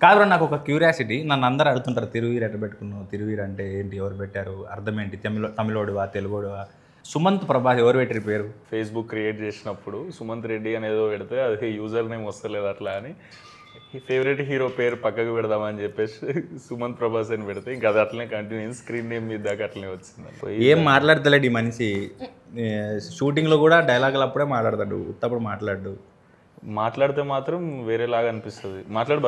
కాదు నాకు ఒక క్యూరియాసిటీ, నన్ను అందరూ అడుగుతుంటారు తిరువీరు ఎట్ట పెట్టుకున్నావు, తిరువీరు అంటే ఏంటి, ఎవరు పెట్టారు, అర్థం ఏంటి, తమిళోడువా తెలుగోడువా? సుమంత్ ప్రభాస్ ఎవరు పెట్టారు పేరు? ఫేస్బుక్ క్రియేట్ చేసినప్పుడు సుమంత్ రెడ్డి అనేదో పెడితే అది యూజర్ నేమ్ వస్తలేదు అట్లా అని ఫేవరెట్ హీరో పేరు పక్కకు పెడదామని చెప్పేసి సుమంత్ ప్రభాస్ అని పెడితే ఇంకా అది అట్లనే కంటిన్యూ స్క్రీన్ నేమ్ మీద దాకా అట్లనే వచ్చింది. ఏం మాట్లాడతలేడు ఈ మనిషి, షూటింగ్లో కూడా డైలాగులు అప్పుడే మాట్లాడతాడు, ఉత్తప్పుడు మాట్లాడితే మాత్రం వేరేలాగా అనిపిస్తుంది. మాట్లాడు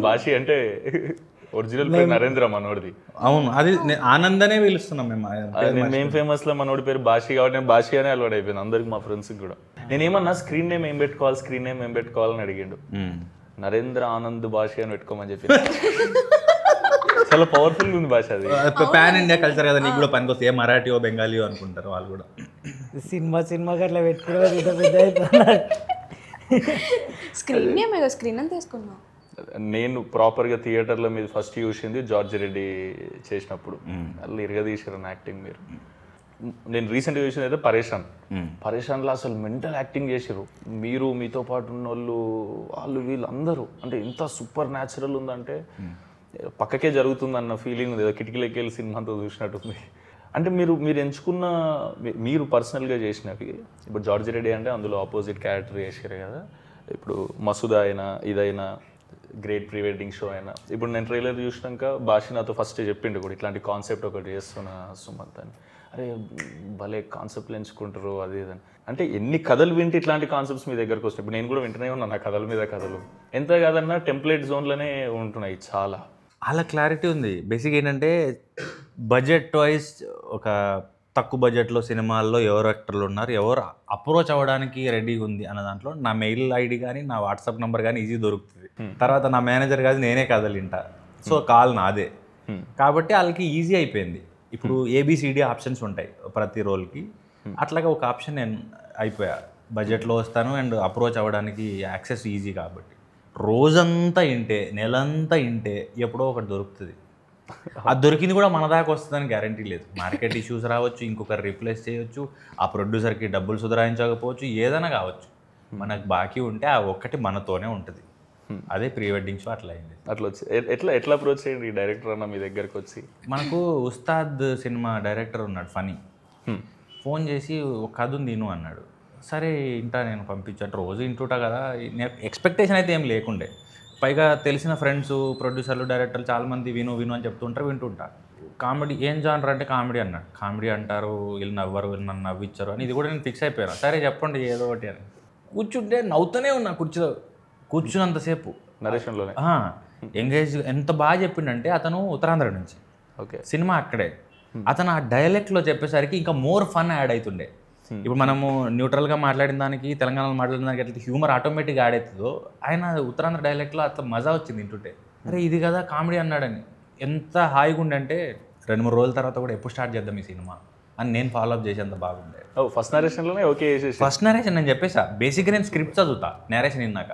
భాషి అంటే ఒరిజినల్ పేరు నరేంద్ర మనోడిది. అవును, అది ఆనందనే పిలుస్తున్నాం మేము ఫేమస్ లో మనోడి పేరు భాషి కాబట్టి నేను భాషి అనే అలవాటు అయిపోయింది అందరికి, మా ఫ్రెండ్స్కి కూడా. నేనేమన్నా స్క్రీన్ నేమ్ ఏం పెట్టుకోవాలని అడిగిండు. నరేంద్ర ఆనంద్ భాషి అని పెట్టుకోమని చెప్పి చాలా పవర్ఫుల్ ఉంది భాష. అది పాన్ ఇండియా కల్చర్ కదా, నీకు కూడా పనికి వస్తే మరాఠీయో బెంగాలీయో అనుకుంటారు వాళ్ళు కూడా. సినిమాకి అట్లా పెట్టుకోవడం స్క్రీన్ అని తీసుకున్నావు. నేను ప్రాపర్గా థియేటర్లో మీద ఫస్ట్ చూసింది జార్జ్ రెడ్డి చేసినప్పుడు, వాళ్ళు ఇరగదీశారు యాక్టింగ్. నేను రీసెంట్గా చూసింది అయితే పరేషాన్లో అసలు మెంటల్ యాక్టింగ్ చేసారు. మీరు మీతో పాటు ఉన్న వాళ్ళు వీళ్ళందరూ అంటే ఇంత సూపర్ న్యాచురల్ ఉందంటే పక్కకే జరుగుతుందన్న ఫీలింగ్ ఉంది. కిటికీలోకి వెళ్ళి సినిమా అంతా చూసినట్టుంది. అంటే మీరు ఎంచుకున్న మీరు పర్సనల్గా చేసినవి, ఇప్పుడు జార్జ్ రెడ్డి అంటే అందులో ఆపోజిట్ క్యారెక్టర్ చేసారు కదా, ఇప్పుడు మసూదా అయినా ఇదైనా గ్రేట్ ప్రీ వెడ్డింగ్ షో అయినా, ఇప్పుడు నేను ట్రైలర్ చూసినాక భాష నాతో ఫస్ట్ చెప్పిండు కూడా ఇట్లాంటి కాన్సెప్ట్ ఒకటి చేస్తున్నా సుమంత్ అని. అరే భలే కాన్సెప్ట్లు ఎంచుకుంటారు అది ఇదని. అంటే ఎన్ని కథలు వింటే ఇట్లాంటి కాన్సెప్ట్స్ మీ దగ్గరకు వస్తాయి. ఇప్పుడు నేను కూడా వింటూనే ఉన్నాను ఆ కథల మీద కథలు. ఎంత కాదన్నా టెంప్లెట్ జోన్లోనే ఉంటున్నాయి చాలా. అలా క్లారిటీ ఉంది. బేసిక్ ఏంటంటే బడ్జెట్ వైజ్ ఒక తక్కువ బడ్జెట్లో సినిమాల్లో ఎవరు యాక్టర్లు ఉన్నారు, ఎవరు అప్రోచ్ అవ్వడానికి రెడీగా ఉంది అన్న దాంట్లో నా మెయిల్ ఐడి కానీ నా వాట్సాప్ నెంబర్ కానీ ఈజీ దొరుకుతుంది. తర్వాత నా మేనేజర్ కాదు నేనే కథలు వింటా, సో కాల్ నాదే కాబట్టి వాళ్ళకి ఈజీ అయిపోయింది. ఇప్పుడు ఏబిసిడి ఆప్షన్స్ ఉంటాయి ప్రతి రోల్కి, అట్లాగే ఒక ఆప్షన్ నేను అయిపోయా. బడ్జెట్లో వస్తాను అండ్ అప్రోచ్ అవ్వడానికి యాక్సెస్ ఈజీ కాబట్టి రోజంతా ఇంటే నెలంతా ఇంటే ఎప్పుడో ఒకటి దొరుకుతుంది. అది దొరికింది కూడా మన దాకా వస్తుందని గ్యారంటీ లేదు. మార్కెట్ ఇష్యూస్ రావచ్చు, ఇంకొకరు రీప్లేస్ చేయొచ్చు, ఆ ప్రొడ్యూసర్కి డబ్బులు సుధరాయించకపోవచ్చు, ఏదైనా కావచ్చు. మనకు బాకీ ఉంటే ఆ ఒక్కటి మనతోనే ఉంటుంది. అదే ప్రీ వెడ్డింగ్ షో అట్లా అయింది. అట్లా వచ్చి ఎట్లా అప్రోచ్ చేయండి ఈ డైరెక్టర్ అన్న మీ దగ్గరకు వచ్చి? మనకు ఉస్తాద్ సినిమా డైరెక్టర్ ఉన్నాడు ఫనీ, ఫోన్ చేసి ఒక కథ ఉంది విను అన్నాడు. సరే ఇంటా నేను పంపించాను, రోజు ఇంటుంటా కదా, ఎక్స్పెక్టేషన్ అయితే ఏం లేకుండే. పైగా తెలిసిన ఫ్రెండ్స్ ప్రొడ్యూసర్లు డైరెక్టర్లు చాలామంది విను అని చెప్తుంటారు, వింటుంటా. కామెడీ ఏం జానర్ అంటే కామెడీ అన్నాడు. కామెడీ అంటారు, వీళ్ళు నవ్వరు, వీళ్ళు నన్ను నవ్విచ్చారు అని ఇది కూడా నేను ఫిక్స్ అయిపోయాను. సరే చెప్పండి ఏదో ఒకటి అని కూర్చుంటే నవ్వుతూనే ఉన్నా కుర్చీలో కూర్చున్నంతసేపు. నరేషన్లోనే ఎంగేజ్ ఎంత బాగా చెప్పిండంటే, అతను ఉత్తరాంధ్ర నుంచి, ఓకే, సినిమా అక్కడే. అతను ఆ డైలెక్ట్లో చెప్పేసరికి ఇంకా మోర్ ఫన్ యాడ్ అవుతుండే. ఇప్పుడు మనము న్యూట్రల్గా మాట్లాడిన దానికి తెలంగాణలో మాట్లాడిన దానికి ఎట్లా హ్యూమర్ ఆటోమేటిక్గా యాడ్ అవుతుందో, ఆయన ఉత్తరాంధ్ర డైలెక్ట్లో అట్లా మజా వచ్చింది వింటుంటే. అరే ఇది కదా కామెడీ అన్నాడని ఎంత హాయిగా ఉండంటే 2-3 రోజుల తర్వాత కూడా ఎప్పుడు స్టార్ట్ చేద్దాం ఈ సినిమా అని నేను ఫాలో అప్ చేసేంత బాగుండే. ఫస్ట్ నరేషన్లోనే ఓకే చేసేసి ఫస్ట్ నరేషన్ నేను చెప్పేసా. బేసిక్గా నేను స్క్రిప్ట్ చదువుతా నేరేషన్ విన్నాక,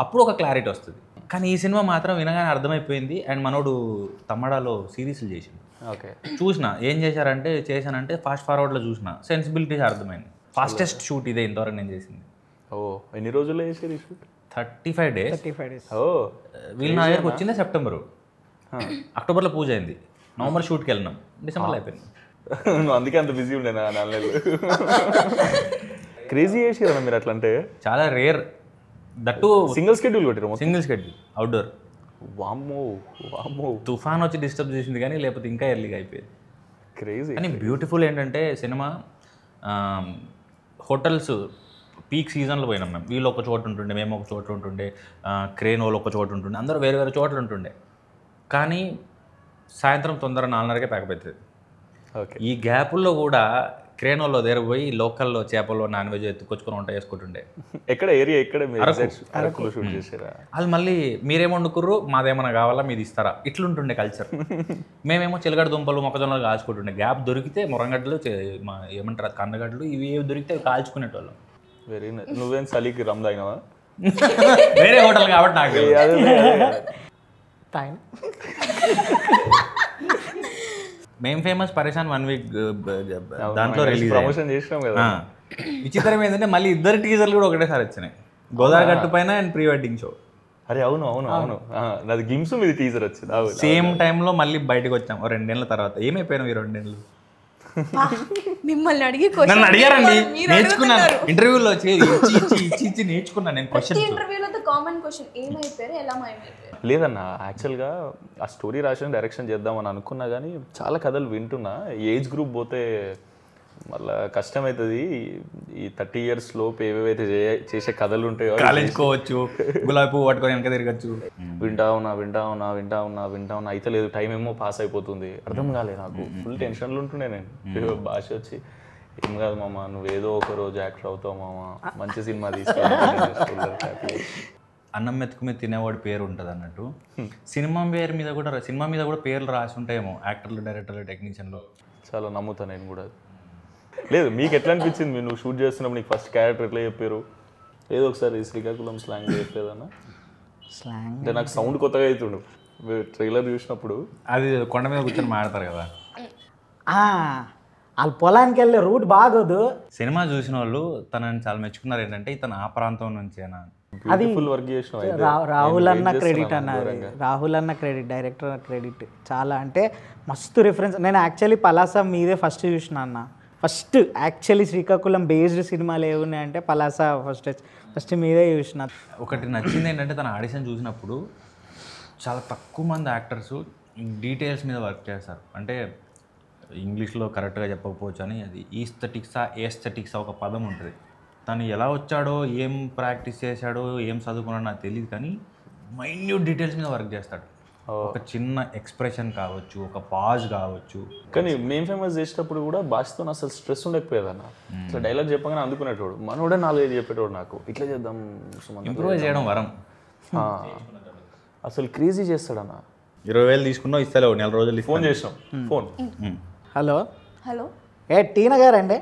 అప్పుడు ఒక క్లారిటీ వస్తుంది. కానీ ఈ సినిమా మాత్రం వినగానే అర్థమైపోయింది. అండ్ మనోడు తమ్మడాలో సిరీస్లు చేసిండు, ఓకే చూసిన ఏం చేశానంటే ఫాస్ట్ ఫార్వర్డ్లో చూసిన సెన్సిబిలిటీస్ అర్థమైంది. ఫాస్టెస్ట్ షూట్ ఇదే ఇంతవరకు నేను చేసింది. ఎన్ని రోజుల్లో చేసేది షూట్? 35 days. వీళ్ళు నా దగ్గరకు వచ్చిందే సెప్టెంబరు, అక్టోబర్లో పూజ అయింది, నవంబర్ షూట్కి వెళ్ళినాం, డిసెంబర్లో అయిపోయింది. నువ్వు అందుకే అంత బిజీ ఉండే నా 4 నెలలు. క్రేజీ చేసారా మీరు అట్లా? అంటే చాలా రేర్, దట్టు సింగిల్ షెడ్యూల్ కొట్టారు, సింగిల్ షెడ్యూల్ అవుట్డోర్. వామ్మో తుఫాన్ వచ్చి డిస్టర్బ్ చేసింది కానీ లేకపోతే ఇంకా ఎర్లీగా అయిపోయింది. క్రేజీ. కానీ బ్యూటిఫుల్ ఏంటంటే సినిమా హోటల్స్ పీక్ సీజన్లో పోయినాం మేము. వీళ్ళు ఒక చోట ఉంటుండే, మేము ఒక చోట ఉంటుండే, క్రేన్ వాళ్ళు ఒక చోట ఉంటుండే, అందరూ వేరే వేరే చోట్ల ఉంటుండే. కానీ సాయంత్రం తొందర 4:30కే ప్యాకప్ అవుతుంది. ఓకే, ఈ గ్యాపుల్లో కూడా క్రేన్ వాళ్ళు దగ్గర పోయి లోకల్లో చేపలు నాన్ వెజ్ ఎత్తుకొచ్చుకొని వంట చేసుకుంటుండే. ఎక్కడ ఏరియా ఎక్కడ అరకులో షూట్ చేసారా? వాళ్ళు మళ్ళీ మీరేమో వండుకుర్రు, మాదేమన్నా కావాలా మీరు ఇస్తారా, ఇట్లుంటుండే కల్చర్. మేమేమో చిలగడ దుంపలు మొక్కజొన్నలు కాల్చుకుంటుండే. గ్యాప్ దొరికితే మురంగడ్డలు ఏమంటారు అది కందగడ్డలు, ఇవి ఏవి దొరికితే కాల్చుకునేటోళ్ళం. Very nice. నువ్వేం చలికి రమ్ తాగినావా? వేరే హోటల్ కాబట్టి నాకు మేము ఫేమస్ పరేషాన్ 1 week దాంట్లో రిలీజ్ ప్రమోషన్ చేసినాం కదా. విచిత్రం ఏంటంటే మళ్ళీ 2 టీజర్లు కూడా ఒకటేసారి వచ్చినాయి, గోదావరి గట్టు పైన అండ్ ప్రీ వెడ్డింగ్ షో. అరే అవును అవును అవును నాది గిమ్స్ మీది టీజర్ వచ్చింది. సేమ్ టైంలో మళ్ళీ బయటకు వచ్చాం 2 ఏళ్ళ తర్వాత. ఏమైపోయినాం ఈ 2 ఏళ్ళు? మిమ్మల్ని అడిగి నన్ను అడిగారండి, నేర్చుకున్నాను ఇంటర్వ్యూలో ఇచ్చి నేర్చుకున్నాను నేను క్వశ్చన్. ఇంటర్వ్యూలో కామన్ క్వశ్చన్ ఏమైపోయారు, ఎలా మాయమైపోయారు? లేదన్న, యాక్చువల్గా ఆ స్టోరీ రాసిన డైరెక్షన్ చేద్దామని అనుకున్నా కానీ చాలా కథలు వింటున్నా. ఏజ్ గ్రూప్ పోతే మళ్ళీ కష్టమవుతుంది. ఈ 30 years లోపు ఏవేవైతే చేసే కథలు ఉంటాయో కాలేజ్కోవచ్చు, గులాబీ పువ్వు పట్టుకొని వెనక తిరగచ్చు. వింటా ఉన్నా అయితే లేదు, టైం ఏమో పాస్ అయిపోతుంది, అర్థం కాలేదు నాకు. ఫుల్ టెన్షన్లు ఉంటుండే నేను. భాష వచ్చి ఏం కాదు మామ, నువ్వేదో ఒక రోజు యాక్టర్ అవుతావు మామ, మంచి సినిమా తీసుకెళ్ళి. అన్నం మెతుకు మీద తినేవాడి పేరు ఉంటుంది అన్నట్టు సినిమా మీద కూడా పేర్లు రాసి ఉంటాయేమో, యాక్టర్లు, డైరెక్టర్లు, టెక్నీషియన్లు. చాలా నమ్ముతాను నేను కూడా. లేదు, మీకు ఎట్లా అనిపించింది? నువ్వు షూట్ చేస్తున్నప్పుడు నీకు ఫస్ట్ క్యారెక్టర్ ఎట్లా చెప్పారు? ఏదో ఒకసారి శ్రీకాకుళం స్లాంగ్ చెప్పేదన్నా. స్లాంగ్ అంటే నాకు సౌండ్ కొత్తగా అవుతుండు ట్రైలర్ చూసినప్పుడు. అది కొండ మీద కూర్చొని మాడతారు కదా. వాళ్ళు పొలానికి వెళ్ళే రూట్ బాగోదు. సినిమా చూసిన వాళ్ళు తనని చాలా మెచ్చుకున్నారు. ఏంటంటే ఇతను ఆ ప్రాంతం నుంచేనా. అది వర్క్ చేసిన రాహుల్ అన్న క్రెడిట్ అన్నది. రాహుల్ అన్న క్రెడిట్, డైరెక్టర్ క్రెడిట్ చాలా. అంటే మస్తు రిఫరెన్స్. నేను యాక్చువల్లీ పలాస మీదే ఫస్ట్ చూసిన అన్న. ఫస్ట్ యాక్చువల్లీ శ్రీకాకుళం బేస్డ్ సినిమాలు ఏమున్నాయంటే పలాస ఫస్ట్ మీదే చూసిన. ఒకటి నచ్చింది ఏంటంటే తన ఆడిషన్ చూసినప్పుడు చాలా తక్కువ మంది యాక్టర్స్ డీటెయిల్స్ మీద వర్క్ చేస్తారు. అంటే ఇంగ్లీష్లో కరెక్ట్గా చెప్పకపోవచ్చు అని, అది ఏస్థెటిక్సా ఒక పదం ఉంటుంది. తను ఎలా వచ్చాడో, ఏం ప్రాక్టీస్ చేశాడో, ఏం చదువుకున్నాడో నాకు తెలియదు, కానీ మైన్యూట్ డీటెయిల్స్ మీద వర్క్ చేస్తాడు. ఒక చిన్న ఎక్స్ప్రెషన్ కావచ్చు, ఒక పాజ్ కావచ్చు. కానీ మేము ఫేమస్ చేసేటప్పుడు కూడా భాషతో అసలు స్ట్రెస్ ఉండకపోయేదన్న. అసలు డైలాగ్ చెప్పగానే అందుకునేటోడు, మనోడే 4-5 చెప్పేటోడు. నాకు ఇట్లా చేద్దాం, ఇంప్రూవ్ చేయడం వరం. అసలు క్రేజీ చేస్తాడన్న. 20,000 తీసుకున్నావు, ఇస్తలేవు, 4 రోజులు ఫోన్ చేసినాం. ఫోన్ హలో హలో, టీనా గారండి?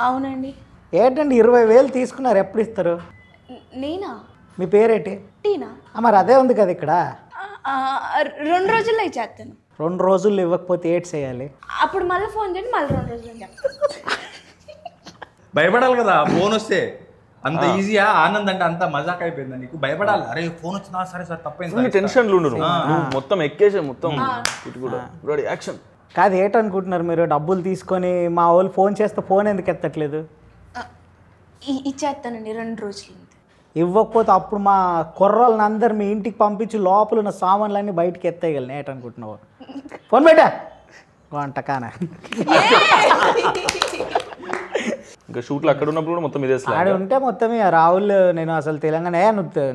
అవునండి. ఏంటండి 20,000 తీసుకున్నారు, ఎప్పుడు ఇస్తారు? నేనా? మీ పేరేంటి? టీనా. మరి అదే ఉంది కదా ఇక్కడ. 2 రోజుల్లో ఇచ్చేస్తాను. 2 రోజుల్లో ఇవ్వకపోతే ఏడ్ చేయాలి? అప్పుడు మళ్ళీ ఫోన్ చేయండి, మళ్ళీ 2 రోజులు చెప్తాను. భయపడాలి కదా ఫోన్ వస్తే. అంత ఈజీయా? ఆనంద్ అంటే అంత మజాక్ అయిపోయిందా నీకు? భయపడాలి. అరే ఫోన్ వచ్చిందా, సరే సార్ తప్పైంది. టెన్షన్లు ఉండు, మొత్తం ఎక్కేసే మొత్తం ఇటు కూడా రెడీ యాక్షన్. కాదు, ఏంటనుకుంటున్నారు మీరు? డబ్బులు తీసుకొని మా వాళ్ళు ఫోన్ చేస్తే ఫోన్ ఎందుకు ఎత్తట్లేదు? ఇచ్చేస్తానండి 2 రోజులు. ఇవ్వకపోతే అప్పుడు మా కుర్రోళ్ళని అందరు మీ ఇంటికి పంపించి లోపల ఉన్న సామాన్లన్నీ బయటికి ఎత్తేయగలను. ఏంటనుకుంటున్నావు? ఫోన్ పెట్టా వంటకానా. ఇంకా షూట్లు అక్కడ ఉన్నప్పుడు కూడా మొత్తం ఇదే ఆడ ఉంటే మొత్తం రాహుల్, నేను అసలు తెలంగాణ,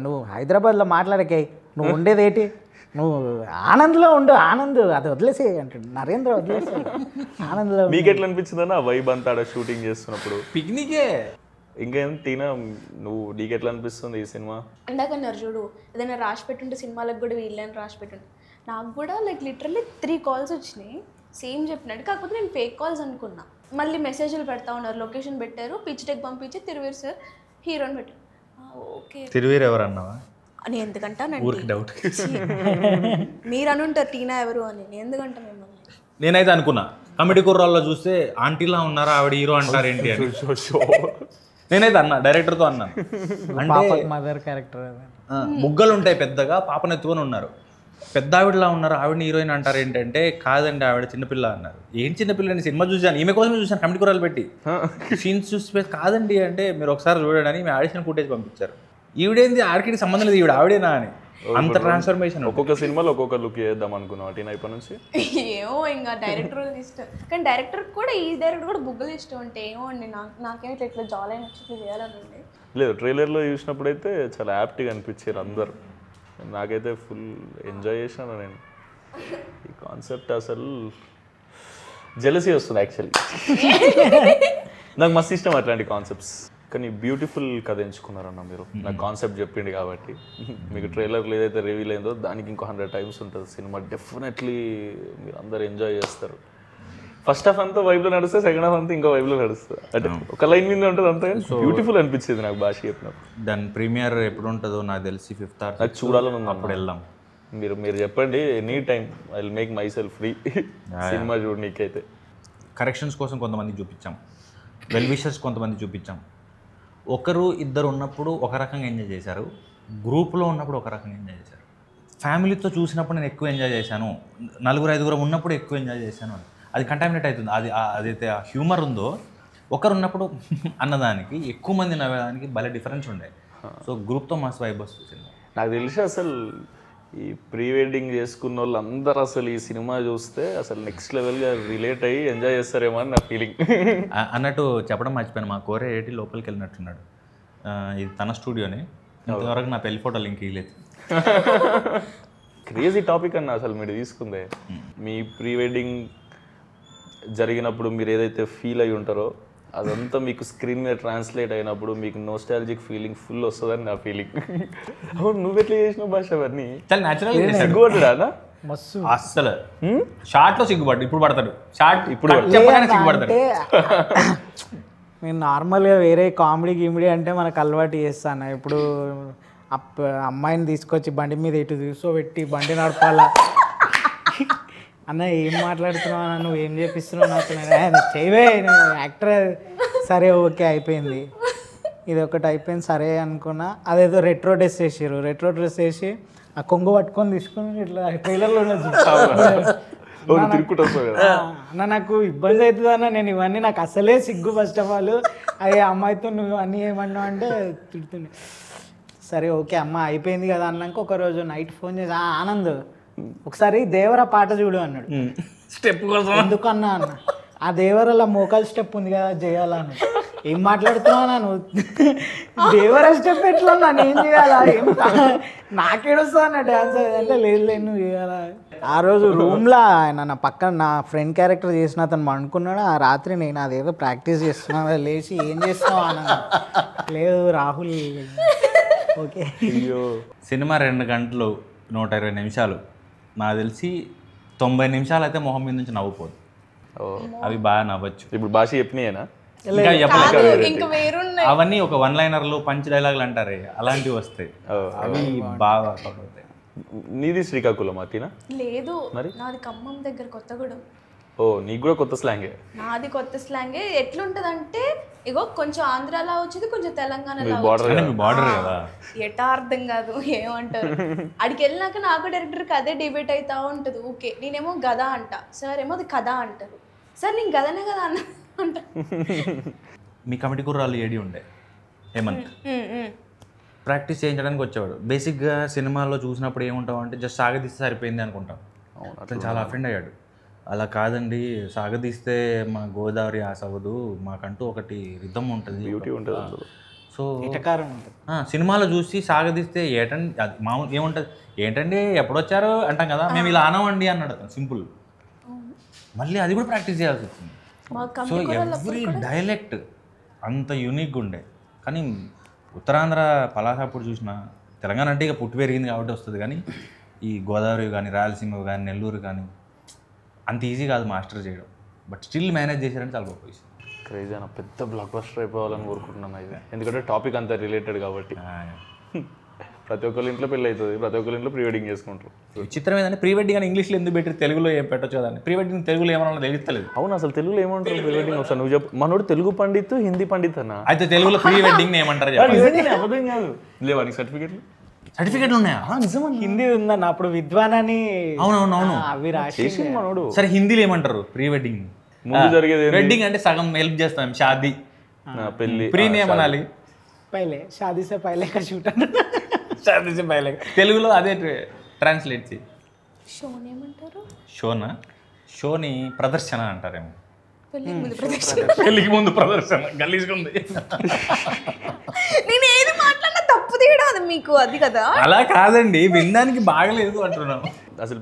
నువ్వు హైదరాబాద్లో మాట్లాడకే, నువ్వు ఉండేది ఏంటి, నువ్వు ఆనంద్లో ఉండు, ఆనంద్ అది వదిలేసే అంటాడు నరేంద్ర, వదిలేసే ఆనంద్లో. మీకు ఎట్లా అనిపించిందన్న వైబ్ అంతా ఆడ షూటింగ్ చేస్తున్నప్పుడు? పిక్నికే. ఇంకేం టీనా, నీకు ఎట్లా అనిపిస్తుంది ఈ సినిమా? ఇందాకన్నారు చూడు, ఏదైనా రాసి పెట్టుంటే సినిమాలకు కూడా వీళ్ళని రాసి పెట్టుంటే, నాకు కూడా లిటరల్లీ 3 calls వచ్చినాయి సేమ్ చెప్పినట్టు. కాకపోతే నేను ఫేక్ కాల్స్ అనుకున్నా. మళ్ళీ మెసేజ్లు పెడతా ఉన్నారు, లొకేషన్ పెట్టారు, పిచ్ టెక్ పంపించి తిరువీర్ సార్ హీరోని పెట్టారు. ఓకే, తిరువీర్ ఎవరు అన్నావా అని ఎందుకంటానండి? ఊరికి డౌట్. మీరు అనుంటారు టీనా ఎవరు అని, నేను ఎందుకంటా మిమ్మల్ని. నేనైతే అనుకున్నా కమెడీ కుర్రాల్లో చూస్తే ఆంటీలా ఉన్నారా ఆవిడ హీరో అంటారు ఏంటి అని. నేనైతే అన్నా, డైరెక్టర్తో అన్నాను. అంటే మదర్ క్యారెక్టర్ బుగ్గలు ఉంటాయి పెద్దగా, పాపను ఎత్తుకొని ఉన్నారు, పెద్ద ఆవిడలా ఉన్నారు, ఆవిడని హీరోయిన్ అంటారు ఏంటంటే, కాదండి ఆవిడ చిన్నపిల్ల అన్నారు. ఏం చిన్నపిల్ల అని సినిమా చూసాను, ఈమె కోసమే చూసాను, కమిటీ కూరలు పెట్టి సీన్స్ చూసి కాదండి అంటే మీరు ఒకసారి చూడండి అని మేము ఆడిషన్ ఫుటేజ్ పంపించారు. ఈవిడేంది ఆడికి సంబంధం లేదు, ఈవిడ ఆవిడేనా అని. అంత ట్రాన్స్ఫర్మేషన్. ఒక్కొక్క సినిమాలో ఒక్కొక్క లుక్ చేద్దాం అనుకున్నాం టీనా ఇప్పటి నుంచి. ఏమో ఇంకా డైరెక్టర్ ఇష్టం, కానీ డైరెక్టర్ కూడా ఈ డైరెక్టర్ కూడా బుగ్గలు ఇష్టం అంటే ఏమో అండి. నాకేమో ఇట్లా జాలీ నచ్చి చేయాలని ఉంది. లేదు, ట్రైలర్లో చూసినప్పుడు అయితే చాలా యాప్ట్గా అనిపించారు అందరు. నాకైతే ఫుల్ ఎంజాయ్ చేశాను నేను. ఈ కాన్సెప్ట్ అసలు జెలసీ వస్తుంది యాక్చువల్లీ. నాకు మస్తు ఇష్టం అట్లాంటి కాన్సెప్ట్స్. కానీ బ్యూటిఫుల్ కథ ఎంచుకున్నారన్న మీరు. నాకు కాన్సెప్ట్ చెప్పింది కాబట్టి. మీకు ట్రైలర్లో ఏదైతే రివీల్ అయిందో దానికి ఇంకో 100 times ఉంటుంది సినిమా. డెఫినెట్లీ మీరు అందరు ఎంజాయ్ చేస్తారు. ఫస్ట్ హాఫ్ అంతా వైబ్లో నడుస్తే, సెకండ్ హాఫ్ అంతా ఇంకో వైబ్లో నడుస్తుంది. అంటే ఒక లైన్ మీద ఉంటుంది అంతా. బ్యూటిఫుల్ అనిపించేది నాకు భాష చెప్పినప్పుడు. దాని ప్రీమియర్ ఎప్పుడు ఉంటుందో నాకు తెలిసి 5th or 6th నాకు చూడాలని ఉంది. అప్పుడు వెళ్దాం. మీరు చెప్పండి, any time I will make myself free cinema చూడనీకైతే. కరెక్షన్స్ కోసం కొంతమంది చూపించాం, వెల్ విషర్స్ కొంతమంది చూపించాం. 1-2 ఉన్నప్పుడు ఒక రకంగా ఎంజాయ్ చేశారు, గ్రూప్లో ఉన్నప్పుడు ఒక రకంగా ఎంజాయ్ చేశారు, ఫ్యామిలీతో చూసినప్పుడు నేను ఎక్కువ ఎంజాయ్ చేశాను, 4-5 ఉన్నప్పుడు ఎక్కువ ఎంజాయ్ చేశాను అని. అది కంటామినేట్ అవుతుంది. అది అదైతే ఆ హ్యూమర్ ఉందో ఒకరు ఉన్నప్పుడు అన్నదానికి ఎక్కువ మంది నవ్వేదానికి భలే డిఫరెన్స్ ఉండే. సో గ్రూప్తో మస్తు వైబ్ వస్తుంది. నాకు తెలిసి అసలు ఈ ప్రీ వెడ్డింగ్ చేసుకున్న వాళ్ళు అందరూ అసలు ఈ సినిమా చూస్తే అసలు నెక్స్ట్ లెవెల్గా రిలేట్ అయ్యి ఎంజాయ్ చేస్తారేమో అని నా ఫీలింగ్. అన్నట్టు చెప్పడం మర్చిపోయాను, మా కోరే ఏటి లోపలికి వెళ్ళినట్టున్నాడు. ఇది తన స్టూడియోనే, ఇంతవరకు నా పెళ్లి ఫోటో లింక్ ఇవ్వలేదు. క్రేజీ టాపిక్ అన్న అసలు మీరు తీసుకుందే. మీ ప్రీ వెడ్డింగ్ జరిగినప్పుడు మీరు ఏదైతే ఫీల్ అయి ఉంటారో అదంతా మీకు స్క్రీన్ మీద ట్రాన్స్లేట్ అయినప్పుడు మీకు నోస్టాలజిక్ ఫీలింగ్ ఫుల్ వస్తుందని నా ఫీలింగ్. అవును, నువ్వు ఎట్లా చేసిన భాష అవన్నీ చాలా న్యాచురల్. సిగ్గుపడ్డా మస్తు అస్సలు షార్ట్లో సిగ్గుపడ్డు, ఇప్పుడు పడతాడు షార్ట్, ఇప్పుడు చెప్పగానే సిగ్గుపడతాడు. నేను నార్మల్గా వేరే కామెడీ గిమిడీ అంటే మనకు అలవాటు చేస్తాను. ఇప్పుడు అమ్మాయిని తీసుకొచ్చి బండి మీద ఇటు కూర్చోబెట్టి బండి నడపాలా, అన్న ఏం మాట్లాడుతున్నావు అన్న, నువ్వు ఏం చేపిస్తున్నావు నాకు, చేయవే నువ్వు యాక్టర్. సరే ఓకే అయిపోయింది, ఇది ఒకటి అయిపోయింది సరే అనుకున్నా. అదేదో రెట్రో డ్రెస్ వేసారు, రెట్రో డ్రెస్ వేసి ఆ కొంగు పట్టుకొని తీసుకొని ఇట్లా ట్రైలర్లో అన్న నాకు ఇబ్బంది అవుతుంది అన్న, నేను ఇవన్నీ నాకు అసలే సిగ్గు. ఫస్ట్ ఆఫ్ ఆల్ అదే అమ్మాయితో నువ్వు అన్నీ ఏమన్నావు అంటే తిడుతుండే. సరే ఓకే అమ్మ అయిపోయింది కదా అన్నాక ఒకరోజు నైట్ ఫోన్ చేసి ఆనంద్ ఒకసారి దేవరా పాట చూడు అన్నాడు. స్టెప్ కోసం ఎందుకన్నా అన్న, ఆ దేవరలో మోకాల్ స్టెప్ ఉంది కదా చేయాలని. ఏం మాట్లాడుతున్నావు నువ్వు, దేవర స్టెప్ ఎట్లా నన్ను ఏం చేయాలా, ఏం నాకేడొస్తా అన్న డ్యాన్స్ అంటే లేదు నువ్వు చేయాలా. ఆ రోజు రూమ్లో ఆయన నా పక్కన నా ఫ్రెండ్ క్యారెక్టర్ చేసిన అతను అనుకున్నాడు. ఆ రాత్రి నేను అదేదో ప్రాక్టీస్ చేస్తున్నా, లేచి ఏం చేస్తున్నావు అన్న, లేదు రాహుల్ ఓకే. సినిమా 2 గంటలు 120 నిమిషాలు, నాకు తెలిసి 90 నిమిషాలు అయితే మొహం మీద నుంచి నవ్వుపోదు. అవి బాగా నవ్వచ్చు. ఇప్పుడు భాష చెప్పినాయేనా? ఇంకా వేరున్నాయి అవన్నీ ఒక 1 లైనర్లు పంచ్ డైలాగులు అంటారే అలాంటివి వస్తాయి, అవి బాగా వర్కౌట్ అవుతాయి. నీది శ్రీకాకుళం అతినా? లేదు, నాది ఖమ్మం దగ్గర కొత్తగూడెం. ఓ నీకు కూడా కొత్త స్లాంగే? నాది కొత్త స్లాంగే. ఎట్లుంటదంటే ఇగో కొంచెం ఆంధ్రాలో వచ్చింది, కొంచెం తెలంగాణలో బార్డర్ కదా, ఎటా అర్థం కాదు ఏమంటారు. అడికి వెళ్ళినాక నాకు డైరెక్టర్కి అదే డిబేట్ అవుతా ఉంటుంది. ఓకే నేనేమో గదా అంట, సార్ ఏమో అది కథ అంటారు, సార్ నేను గదనే కదా అన్న అంట. మీ కమిటీ కుర్రాళ్ళు ఏడి ఉండే హేమంత్ ప్రాక్టీస్ చేయించడానికి వచ్చేవాడు. బేసిక్గా సినిమాల్లో చూసినప్పుడు ఏముంటావు అంటే జస్ట్ సాగదీస్తే సరిపోయింది అనుకుంటాం. అతను చాలా అఫెండ్ అయ్యాడు. అలా కాదండి, సాగదీస్తే మా గోదావరి ఆసవదు, మాకంటూ ఒకటి రిథమ్ ఉంటుంది, బ్యూటీ ఉంటుంది. సో సినిమాలో చూసి సాగదీస్తే ఏటండి అది మామూలు ఏముంటుంది, ఏంటండి ఎప్పుడొచ్చారు అంటాం కదా, మేము ఇలా అనవండి అన్నాడు అతను సింపుల్. మళ్ళీ అది కూడా ప్రాక్టీస్ చేయాల్సి వచ్చింది. సో ఎవ్రీ డైలెక్ట్ అంత యూనిక్గా ఉండే. కానీ ఉత్తరాంధ్ర పలాసాపూర్ చూసిన, తెలంగాణ అంటే ఇక పుట్టి పెరిగింది కాబట్టి వస్తుంది, కానీ ఈ గోదావరి కానీ రాయలసీమ కానీ నెల్లూరు కానీ అంత ఈజీ కాదు మాస్టర్ చేయడం. బట్ స్టిల్ మేనేజ్ చేశారంటే చాలా గొప్ప విషయం. క్రేజీ అన్న, పెద్ద బ్లాక్ బస్టర్ అయిపోవాలని కోరుకుంటున్నాను అయితే, ఎందుకంటే టాపిక్ అంతా రిలేటెడ్ కాబట్టి. ప్రతి ఒక్కరి ఇంట్లో పెళ్ళి అవుతుంది, ప్రతి ఒక్కరి ఇంట్లో ప్రీ వెడ్డింగ్ చేసుకుంటారు. విచిత్రం ఏంటంటే ప్రీ వెడ్డింగ్ అని ఇంగ్లీష్లో ఎందుకు పెట్టి తెలుగులో ఏం పెట్టచ్చు కదండి, ప్రీ వెడ్డింగ్ తెలుగులో ఏమన్నా తెలుస్తలేదు. అవును, అసలు తెలుగులో ఏమంటారు ప్రీ వెడ్డింగ్? ఒకసారి నువ్వు చెప్పు. మనోడు తెలుగు పండిత్, హిందీ పండిత్ అన్న, అయితే తెలుగులో ప్రీ వెడ్డింగ్ ఏమంటారు? అబద్ధం కాదు, లేవా నీకు సర్టిఫికెట్లు ఉన్నాయా? నిజమా? హిందీ ఉందన్న, అప్పుడు విద్వాన్ అని. అవునవునవును, అవి రాసి మనోడు. సరే హిందీలో ఏమంటారు ప్రీ వెడ్డింగ్? ముందు జరిగేది వెడ్డింగ్ అంటే సగం హెల్ప్ చేస్తాం, షాదీ పెళ్లి. ప్రీని ఏమనాలి? పైలే షాదీ సే పైలే కా షూట్ షాదీ సే పైలే. తెలుగులో అదే ట్రాన్స్లేట్ చేయి. షోని ఏమంటారు? షోనా? షోని ప్రదర్శన అంటారేమో. పెళ్ళికి ముందు ప్రదర్శన గలీజ్గా ఉంది. నేను ఏది మాట్లాడినా తప్పు తీయడం అది మీకు అది కదా. అలా కాదండి, వినడానికి బాగలేదు అంటున్నాను. అసలు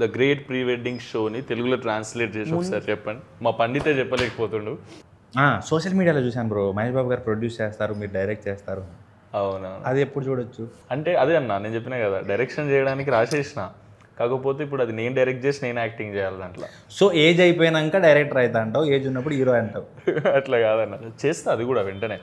ద గ్రేట్ ప్రీ వెడ్డింగ్ షోని తెలుగులో ట్రాన్స్లేట్ చేసి ఒకసారి చెప్పండి. మా పండితే చెప్పలేకపోతుండు. సోషల్ మీడియాలో చూశాను బ్రో, మహేష్ బాబు గారు ప్రొడ్యూస్ చేస్తారు, మీరు డైరెక్ట్ చేస్తారు. అవునా? అది ఎప్పుడు చూడొచ్చు అంటే అదే అన్న, నేను చెప్పినా కదా డైరెక్షన్ చేయడానికి రాసేసిన, కాకపోతే ఇప్పుడు అది నేను డైరెక్ట్ చేసి నేను యాక్టింగ్ చేయాలి దాంట్లో. సో ఏజ్ అయిపోయినాక డైరెక్టర్ అవుతా అంటావు, ఏజ్ ఉన్నప్పుడు హీరో అంటావు. అట్లా కాదన్న, చేస్తా అది కూడా వెంటనే.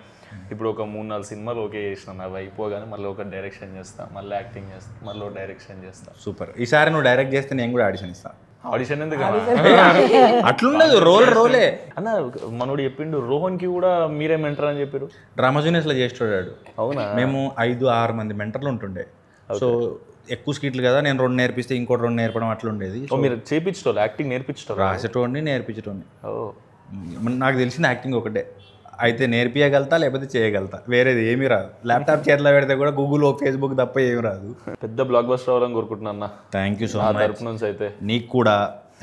ఇప్పుడు ఒక 3-4 సినిమాలు ఓకే చేసిన, అవి అయిపోగానే మళ్ళీ ఒక డైరెక్షన్ చేస్తా, మళ్ళీ యాక్టింగ్ చేస్తా, మళ్ళీ డైరెక్షన్ చేస్తా. సూపర్. ఈసారి నువ్వు డైరెక్ట్ చేస్తే నేను కూడా ఆడిషన్ ఇస్తాను. ఆడిషన్ ఎందుకు అట్లుండదు, రోలే. అన్న మనోడు చెప్పిండు రోహన్కి కూడా మీరే మెంటర్ అని చెప్పారు. డ్రామా జూనియర్స్లో చేస్తాడు. అవునా? మేము 5-6 మంది మెంటర్లు ఉంటుండే. సో ఎక్కువ స్కిట్లు కదా, నేను 2 నేర్పిస్తే ఇంకోటి 2 నేర్పడం అట్లా ఉండేది. మీరు చేపించటోళ్ళు, యాక్టింగ్ నేర్పించటోళ్ళు? రాసేటోడిని నేర్పించటోడిని. నాకు తెలిసిన యాక్టింగ్ ఒకటే, అయితే నేర్పియగలుగుతా లేకపోతే చేయగలుగుతా, వేరేది ఏమీ రాదు. ల్యాప్టాప్ చేతిలో పెడితే కూడా గూగుల్ ఫేస్బుక్ తప్ప ఏమి రాదు. పెద్ద బ్లాక్ బస్టర్ అవ్వాలని కోరుకుంటున్నా. థ్యాంక్ యూ సో మచ్ తరపు నుంచి అయితే నీకు కూడా.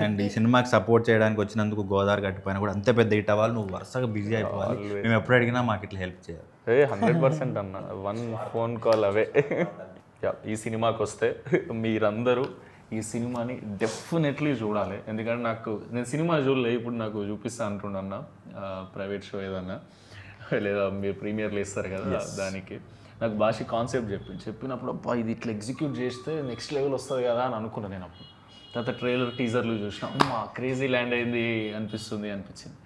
అండ్ ఈ సినిమాకి సపోర్ట్ చేయడానికి వచ్చినందుకు గోదావరి గట్టిపోయినా కూడా అంతే పెద్ద హిట్ అవ్వాలి. నువ్వు వరుసగా బిజీ అయిపోవాలి. మేము ఎప్పుడు అడిగినా మాకు ఇట్లా హెల్ప్ చేయాలి. 100% అన్న, 1 ఫోన్ కాల్ అవే. ఈ సినిమాకి వస్తే మీరందరూ ఈ సినిమాని డెఫినెట్లీ చూడాలి. ఎందుకంటే నేను సినిమా చూడలే, ఇప్పుడు నాకు చూపిస్తా అంటున్నా ప్రైవేట్ షో ఏదన్నా, లేదా మీరు ప్రీమియర్లు ఇస్తారు కదా, దానికి నాకు భాష కాన్సెప్ట్ చెప్పినప్పుడు అబ్బా ఇది ఇట్లా ఎగ్జిక్యూట్ చేస్తే నెక్స్ట్ లెవెల్ వస్తుంది కదా అని అనుకున్నాను నేను. అప్పుడు తర్వాత ట్రైలర్ టీజర్లు చూసినా క్రేజీ ల్యాండ్ అయింది అనిపించింది.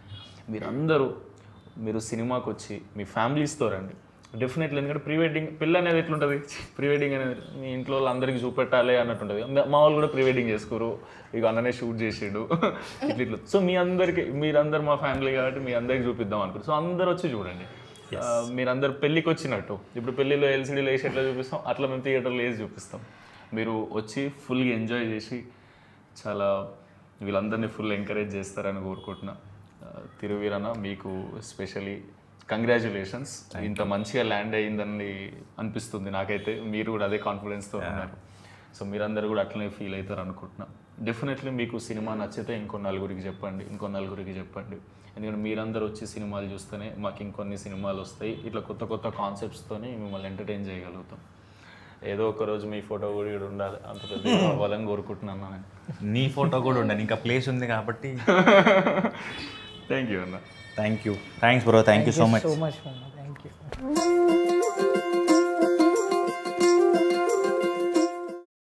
మీరు సినిమాకి వచ్చి మీ ఫ్యామిలీస్తో రండి డెఫినెట్లీ. ఎందుకంటే ప్రీ వెడ్డింగ్ పెళ్ళి అనేది ఎట్లుంటుంది, ప్రీ వెడ్డింగ్ అనేది మీ ఇంట్లో అందరికీ చూపెట్టాలి అన్నట్టు ఉంటుంది. మా వాళ్ళు కూడా ప్రీ వెడ్డింగ్ చేసుకోరు, ఇక అన్ననే షూట్ చేసిండు ఇట్లా. సో మీరందరూ మా ఫ్యామిలీ కాబట్టి మీ అందరికి చూపిద్దాం అనుకుంటారు. సో అందరు వచ్చి చూడండి. మీరందరు పెళ్ళికి వచ్చినట్టు, ఇప్పుడు పెళ్ళిలో ఎల్సీడీలో వేసి ఎట్లా చూపిస్తాం అట్లా మేము థియేటర్లో వేసి చూపిస్తాం. మీరు వచ్చి ఫుల్గా ఎంజాయ్ చేసి చాలా వీళ్ళందరినీ ఫుల్ ఎంకరేజ్ చేస్తారని కోరుకుంటున్నా. తిరువీరన్న మీకు స్పెషలీ కంగ్రాచ్యులేషన్స్. ఇంత మంచిగా ల్యాండ్ అయ్యిందని అనిపిస్తుంది నాకైతే. మీరు కూడా అదే కాన్ఫిడెన్స్తో ఉన్నారు. సో మీరందరూ కూడా అట్లనే ఫీల్ అవుతారు అనుకుంటున్నా. డెఫినెట్లీ మీకు సినిమా నచ్చితే ఇంకో నలుగురికి చెప్పండి. ఎందుకంటే మీరందరూ వచ్చి సినిమాలు చూస్తేనే మాకు ఇంకొన్ని సినిమాలు వస్తాయి. ఇట్లా కొత్త కొత్త కాన్సెప్ట్స్తోనే మిమ్మల్ని ఎంటర్టైన్ చేయగలుగుతాం. ఏదో ఒక రోజు మీ ఫోటో కూడా ఇక్కడ ఉండాలి, అంత పెద్ద అవ్వాలని కోరుకుంటున్నాను నేను. నీ ఫోటో కూడా ఉండాలి, ఇంకా ప్లేస్ ఉంది కాబట్టి. థ్యాంక్ యూ అన్న. Thanks bro, thank you so much. Thank you.